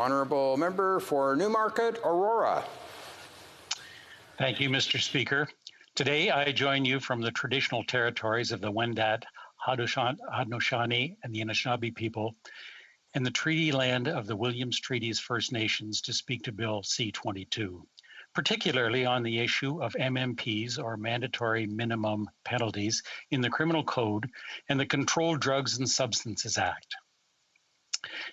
Honourable Member for Newmarket, Aurora. Thank you, Mr. Speaker. Today, I join you from the traditional territories of the Wendat, Haudenosaunee, and the Anishinaabe people, and the treaty land of the Williams Treaties First Nations to speak to Bill C-22, particularly on the issue of MMPs, or mandatory minimum penalties, in the Criminal Code and the Controlled Drugs and Substances Act.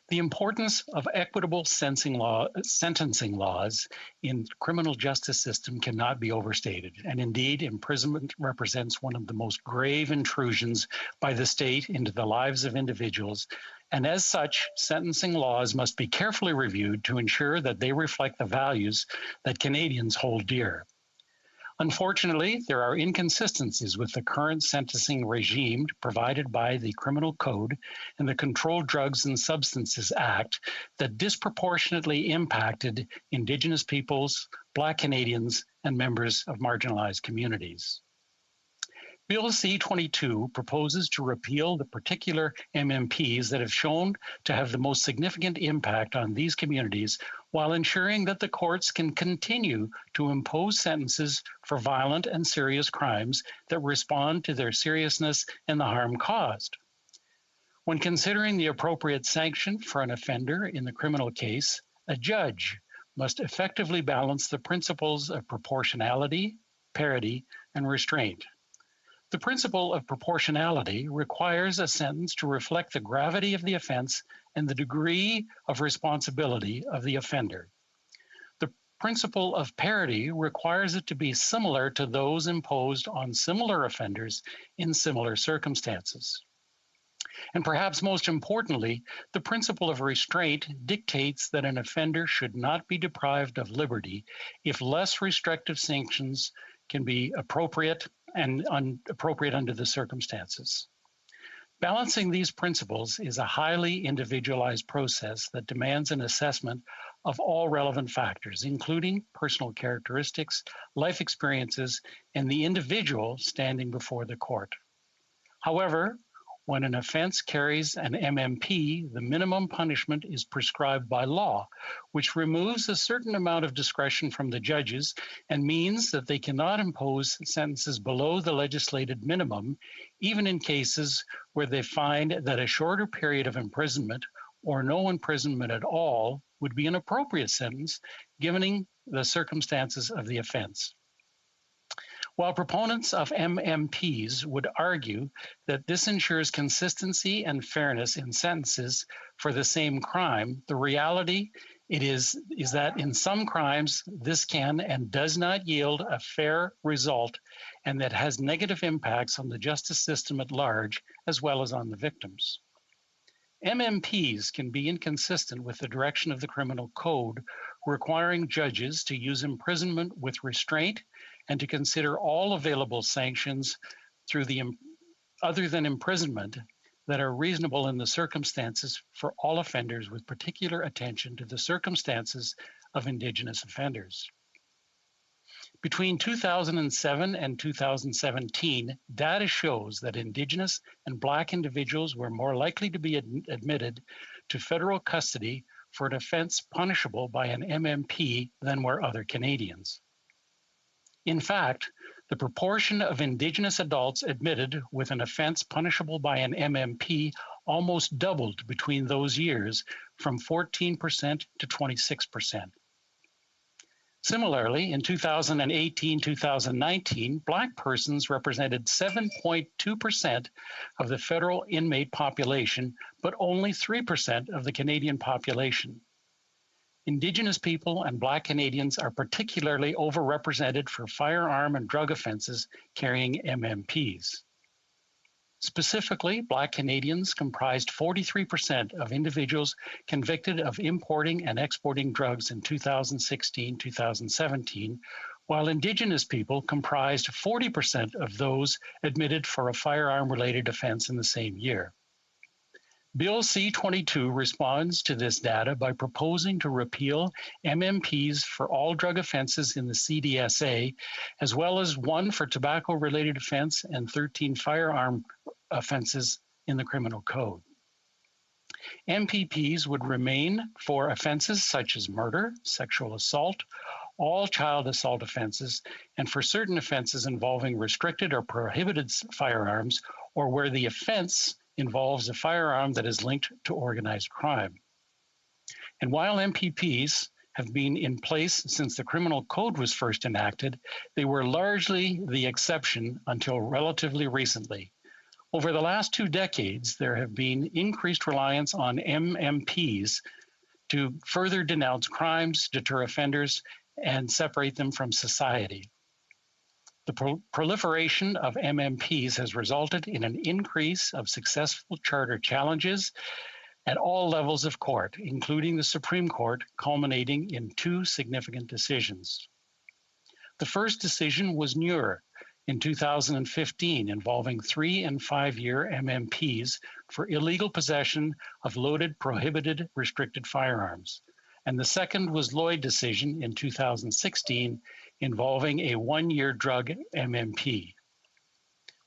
The importance of equitable sentencing laws in the criminal justice system cannot be overstated, and indeed, imprisonment represents one of the most grave intrusions by the state into the lives of individuals, and as such, sentencing laws must be carefully reviewed to ensure that they reflect the values that Canadians hold dear. Unfortunately, there are inconsistencies with the current sentencing regime provided by the Criminal Code and the Controlled Drugs and Substances Act that disproportionately impacted Indigenous peoples, Black Canadians, and members of marginalized communities. Bill C-22 proposes to repeal the particular MMPs that have shown to have the most significant impact on these communities while ensuring that the courts can continue to impose sentences for violent and serious crimes that respond to their seriousness and the harm caused. When considering the appropriate sanction for an offender in the criminal case, a judge must effectively balance the principles of proportionality, parity, and restraint. The principle of proportionality requires a sentence to reflect the gravity of the offense and the degree of responsibility of the offender. The principle of parity requires it to be similar to those imposed on similar offenders in similar circumstances. And perhaps most importantly, the principle of restraint dictates that an offender should not be deprived of liberty if less restrictive sanctions can be appropriate and appropriate under the circumstances. Balancing these principles is a highly individualized process that demands an assessment of all relevant factors, including personal characteristics, life experiences, and the individual standing before the court. However, when an offense carries an MMP, the minimum punishment is prescribed by law, which removes a certain amount of discretion from the judges and means that they cannot impose sentences below the legislated minimum, even in cases where they find that a shorter period of imprisonment or no imprisonment at all would be an appropriate sentence, given the circumstances of the offense. While proponents of MMPs would argue that this ensures consistency and fairness in sentences for the same crime, the reality is that in some crimes, this can and does not yield a fair result, and that has negative impacts on the justice system at large, as well as on the victims. MMPs can be inconsistent with the direction of the Criminal Code, requiring judges to use imprisonment with restraint and to consider all available sanctions through other than imprisonment that are reasonable in the circumstances for all offenders, with particular attention to the circumstances of Indigenous offenders. Between 2007 and 2017, data shows that Indigenous and Black individuals were more likely to be admitted to federal custody for an offense punishable by an MMP than were other Canadians. In fact, the proportion of Indigenous adults admitted with an offense punishable by an MMP almost doubled between those years, from 14% to 26%. Similarly, in 2018-2019, Black persons represented 7.2% of the federal inmate population, but only 3% of the Canadian population. Indigenous people and Black Canadians are particularly overrepresented for firearm and drug offenses carrying MMPs. Specifically, Black Canadians comprised 43% of individuals convicted of importing and exporting drugs in 2016-2017, while Indigenous people comprised 40% of those admitted for a firearm-related offense in the same year. Bill C-22 responds to this data by proposing to repeal MMPs for all drug offenses in the CDSA, as well as one for tobacco-related offense and 13 firearm offenses in the Criminal Code. MPPs would remain for offenses such as murder, sexual assault, all child assault offenses, and for certain offenses involving restricted or prohibited firearms, or where the offense involves a firearm that is linked to organized crime. And while MPPs have been in place since the criminal code was first enacted, they were largely the exception until relatively recently. Over the last 2 decades, there have been increased reliance on MMPs to further denounce crimes, deter offenders, and separate them from society. The proliferation of MMPs has resulted in an increase of successful charter challenges at all levels of court, including the Supreme Court, culminating in 2 significant decisions. The first decision was Muir in 2015, involving 3- and 5-year MMPs for illegal possession of loaded, prohibited, restricted firearms. And the second was Lloyd decision in 2016, involving a 1-year drug MMP.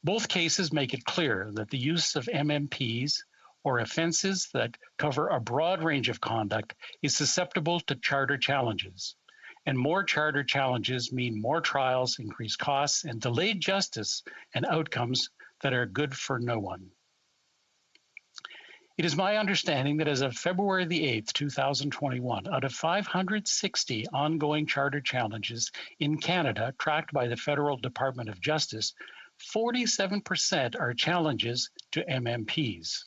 Both cases make it clear that the use of MMPs or offenses that cover a broad range of conduct is susceptible to charter challenges. And more charter challenges mean more trials, increased costs, and delayed justice and outcomes that are good for no one. It is my understanding that as of February the 8th, 2021, out of 560 ongoing charter challenges in Canada tracked by the Federal Department of Justice, 47% are challenges to MMPs.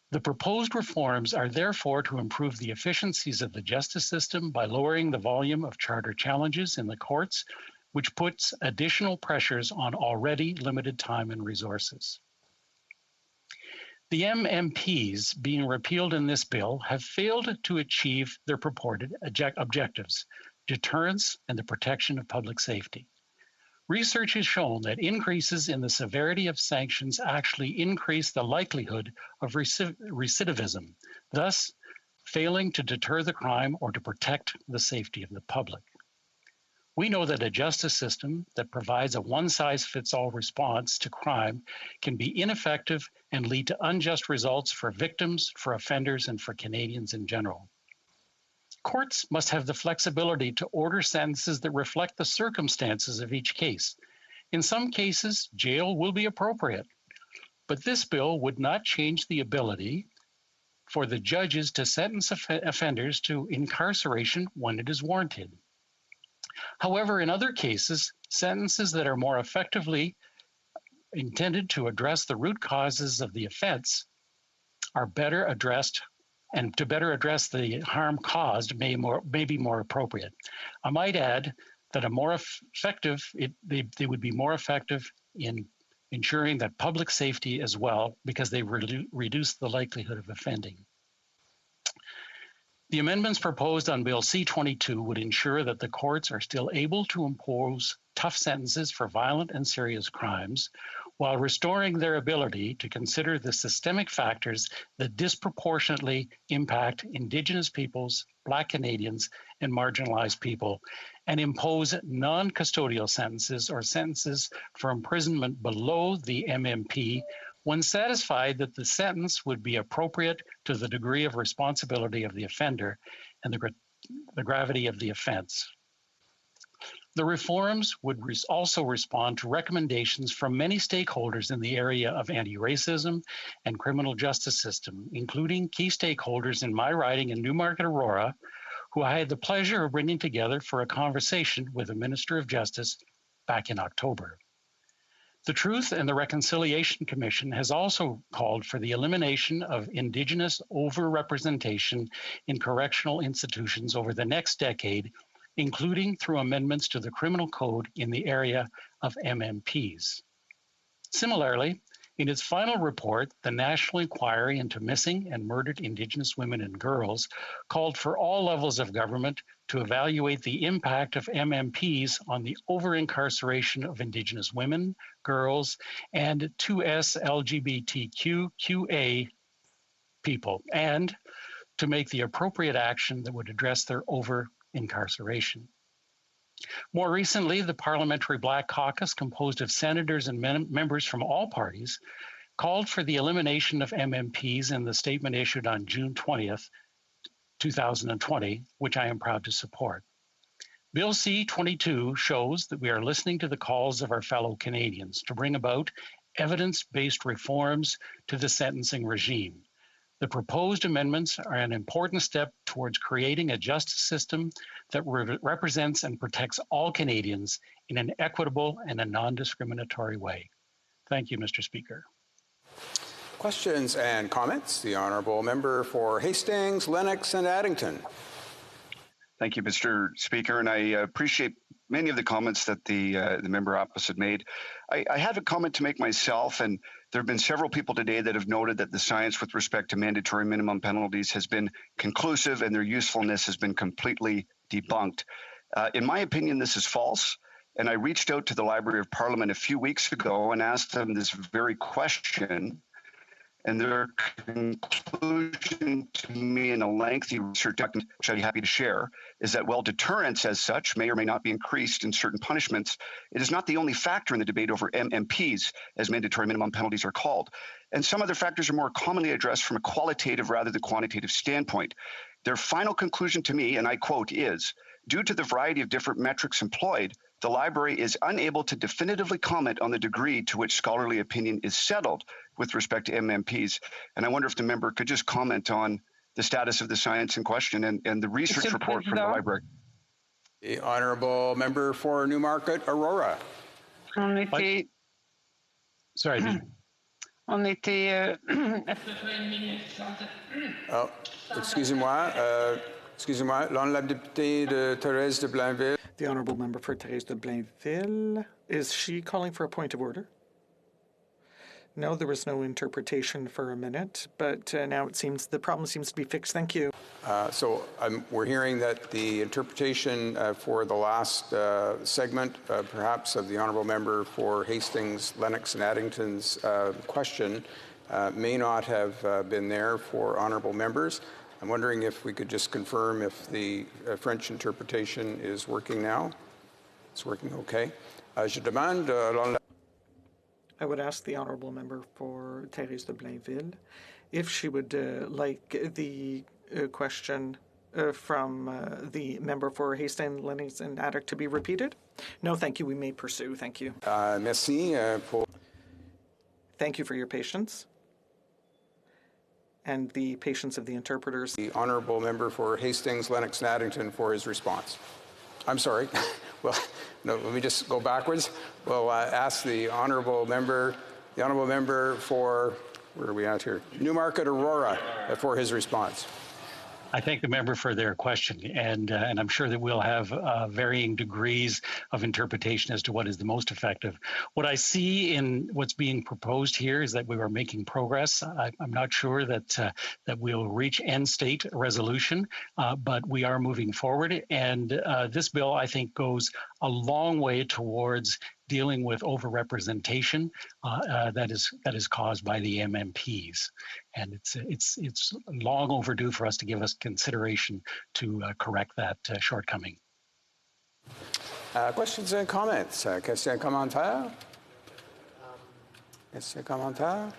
The proposed reforms are therefore to improve the efficiencies of the justice system by lowering the volume of charter challenges in the courts, which puts additional pressures on already limited time and resources. The MMPs being repealed in this bill have failed to achieve their purported objectives, deterrence and the protection of public safety. Research has shown that increases in the severity of sanctions actually increase the likelihood of recidivism, thus failing to deter the crime or to protect the safety of the public. We know that a justice system that provides a one-size-fits-all response to crime can be ineffective and lead to unjust results for victims, for offenders, and for Canadians in general. Courts must have the flexibility to order sentences that reflect the circumstances of each case. In some cases, jail will be appropriate, but this bill would not change the ability for the judges to sentence offenders to incarceration when it is warranted. However, in other cases, sentences that are more effectively intended to address the root causes of the offense are better addressed, and to better address the harm caused may be more appropriate. I might add that they would be more effective in ensuring that public safety as well, because they reduce the likelihood of offending. The amendments proposed on Bill C-22 would ensure that the courts are still able to impose tough sentences for violent and serious crimes, while restoring their ability to consider the systemic factors that disproportionately impact Indigenous peoples, Black Canadians, and marginalized people, and impose non-custodial sentences or sentences for imprisonment below the MMP when satisfied that the sentence would be appropriate to the degree of responsibility of the offender and the gravity of the offense. The reforms would also respond to recommendations from many stakeholders in the area of anti-racism and criminal justice system, including key stakeholders in my riding in Newmarket, Aurora, who I had the pleasure of bringing together for a conversation with the Minister of Justice back in October. The Truth and the Reconciliation Commission has also called for the elimination of Indigenous overrepresentation in correctional institutions over the next decade, including through amendments to the criminal code in the area of MMPs. Similarly, in its final report, the National Inquiry into Missing and Murdered Indigenous Women and Girls called for all levels of government to evaluate the impact of MMPs on the over-incarceration of Indigenous women, girls, and 2S LGBTQA people, and to make the appropriate action that would address their over-incarceration. More recently, the Parliamentary Black Caucus, composed of senators and members from all parties, called for the elimination of MMPs in the statement issued on June 20th, 2020, which I am proud to support. Bill C-22 shows that we are listening to the calls of our fellow Canadians to bring about evidence-based reforms to the sentencing regime. The proposed amendments are an important step towards creating a justice system that represents and protects all Canadians in an equitable and a non-discriminatory way. Thank you, Mr. Speaker. Questions and comments? The Honourable Member for Hastings, Lennox and Addington. Thank you, Mr. Speaker, and I appreciate many of the comments that the member opposite made. I have a comment to make myself, and there have been several people today that have noted that the science with respect to mandatory minimum penalties has been conclusive and their usefulness has been completely debunked. In my opinion, this is false, and I reached out to the Library of Parliament a few weeks ago and asked them this very question. And their conclusion to me in a lengthy research document, which I'd be happy to share, is that while deterrence as such may or may not be increased in certain punishments, it is not the only factor in the debate over MMPs, as mandatory minimum penalties are called. And some other factors are more commonly addressed from a qualitative rather than quantitative standpoint. Their final conclusion to me, and I quote, is, due to the variety of different metrics employed, the library is unable to definitively comment on the degree to which scholarly opinion is settled with respect to MMPs. And I wonder if the member could just comment on the status of the science in question and the research report from the library. The Honourable Member for Newmarket, Aurora. Sorry. On était. Oh, excusez-moi, l'honorable députée de Thérèse de Blainville. The Honourable Member for Thérèse de Blainville. Is she calling for a point of order? No, there was no interpretation for a minute, but now it seems the problem seems to be fixed. Thank you. So we're hearing that the interpretation for the last segment, perhaps of the Honourable Member for Hastings, Lennox and Addington's question may not have been there for Honourable Members. I'm wondering if we could just confirm if the French interpretation is working now. It's working okay. Je demande I would ask the Honourable Member for Thérèse de Blainville if she would like the question from the member for Hastings, Lennox and Addington to be repeated. No, thank you. We may pursue. Thank you. Merci pour... Thank you for your patience and the patience of the interpreters. The Honourable Member for Hastings, Lennox and Addington for his response. I'm sorry. Well, no, let me just go backwards. We'll ask the Honourable Member for, where are we at here? Newmarket, Aurora, for his response. I thank the member for their question, and I'm sure that we'll have varying degrees of interpretation as to what is the most effective. What I see in what's being proposed here is that we are making progress. I'm not sure that we'll reach end state resolution, but we are moving forward. And this bill, I think, goes a long way towards dealing with overrepresentation that is caused by the MMPs, and it's long overdue for us to give us consideration to correct that shortcoming. Questions and comments? Questions et commentaires? Questions et commentaires?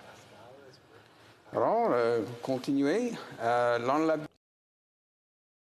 Alors, continuez.